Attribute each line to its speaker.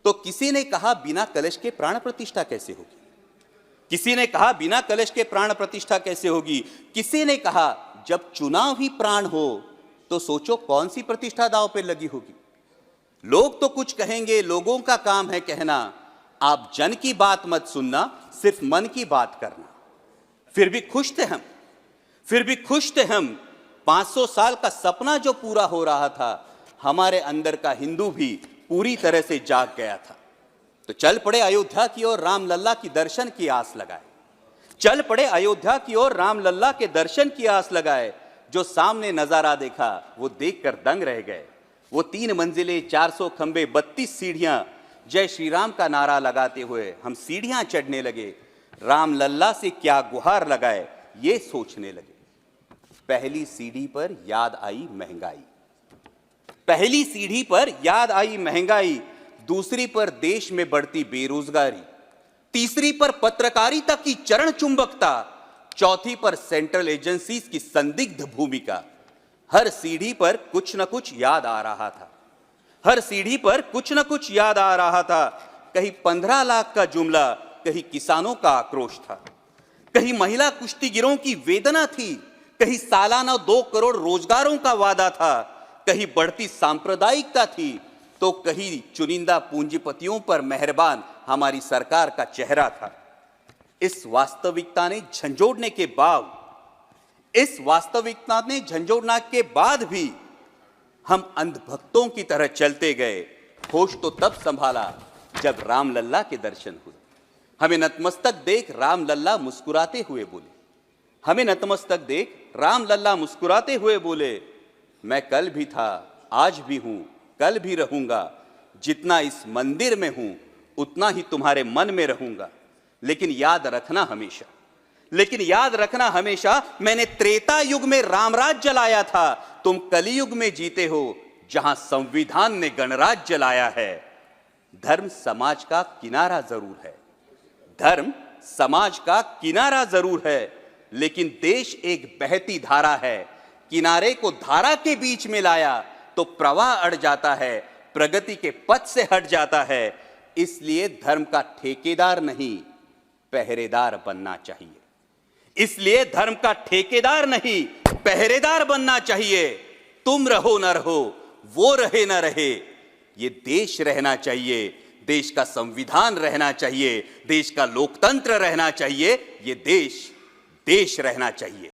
Speaker 1: तो किसी ने कहा बिना कलश के प्राण प्रतिष्ठा कैसे होगी, किसी ने कहा बिना कलश के प्राण प्रतिष्ठा कैसे होगी, किसी ने कहा जब चुनाव ही प्राण हो तो सोचो कौन सी प्रतिष्ठा दांव पे लगी होगी। लोग तो कुछ कहेंगे, लोगों का काम है कहना, आप जन की बात मत सुनना, सिर्फ मन की बात करना। फिर भी खुश थे हम, फिर भी खुश थे हम। 500 साल का सपना जो पूरा हो रहा था, हमारे अंदर का हिंदू भी पूरी तरह से जाग गया था। तो चल पड़े अयोध्या की ओर, राम लल्ला की दर्शन की आस लगाए। चल पड़े अयोध्या की ओर, राम लल्ला के दर्शन की आस लगाए। जो सामने नजारा देखा वो देखकर दंग रह गए। वो 3 मंजिले, 400 खंबे, 32 सीढ़ियां, जय श्री राम का नारा लगाते हुए हम सीढ़ियां चढ़ने लगे। राम लल्ला से क्या गुहार लगाए ये सोचने लगे। पहली सीढ़ी पर याद आई महंगाई, पहली सीढ़ी पर याद आई महंगाई, दूसरी पर देश में बढ़ती बेरोजगारी, तीसरी पर पत्रकारिता की चरण चुंबकता, चौथी पर सेंट्रल एजेंसीज की संदिग्ध भूमिका। हर सीढ़ी पर कुछ न कुछ याद आ रहा था, हर सीढ़ी पर कुछ न कुछ याद आ रहा था। कहीं 15 लाख का जुमला, कहीं किसानों का आक्रोश था, कहीं महिला कुश्तीगिरों की वेदना थी, कहीं सालाना 2 करोड़ रोजगारों का वादा था, कहीं बढ़ती सांप्रदायिकता थी, तो कहीं चुनिंदा पूंजीपतियों पर मेहरबान हमारी सरकार का चेहरा था। इस वास्तविकता ने झंझोड़ने के बाद, इस वास्तविकता ने झंझोड़ने के बाद भी हम अंधभक्तों की तरह चलते गए। होश तो तब संभाला जब राम लल्ला के दर्शन हुए। हमें नतमस्तक देख राम लल्ला मुस्कुराते हुए बोले, हमें नतमस्तक देख राम लल्ला मुस्कुराते हुए बोले, मैं कल भी था, आज भी हूं, कल भी रहूंगा। जितना इस मंदिर में हूं उतना ही तुम्हारे मन में रहूंगा। लेकिन याद रखना हमेशा, लेकिन याद रखना हमेशा, मैंने त्रेता युग में रामराज जलाया था, तुम कलयुग में जीते हो जहां संविधान ने गणराज जलाया है। धर्म समाज का किनारा जरूर है, धर्म समाज का किनारा जरूर है, लेकिन देश एक बहती धारा है। किनारे को धारा के बीच में लाया तो प्रवाह अड़ जाता है, प्रगति के पथ से हट जाता है। इसलिए धर्म का ठेकेदार नहीं, पहरेदार बनना चाहिए। इसलिए धर्म का ठेकेदार नहीं, पहरेदार बनना चाहिए। तुम रहो ना रहो, वो रहे ना रहे, ये देश रहना चाहिए, देश का संविधान रहना चाहिए, देश का लोकतंत्र रहना चाहिए, ये देश रहना चाहिए।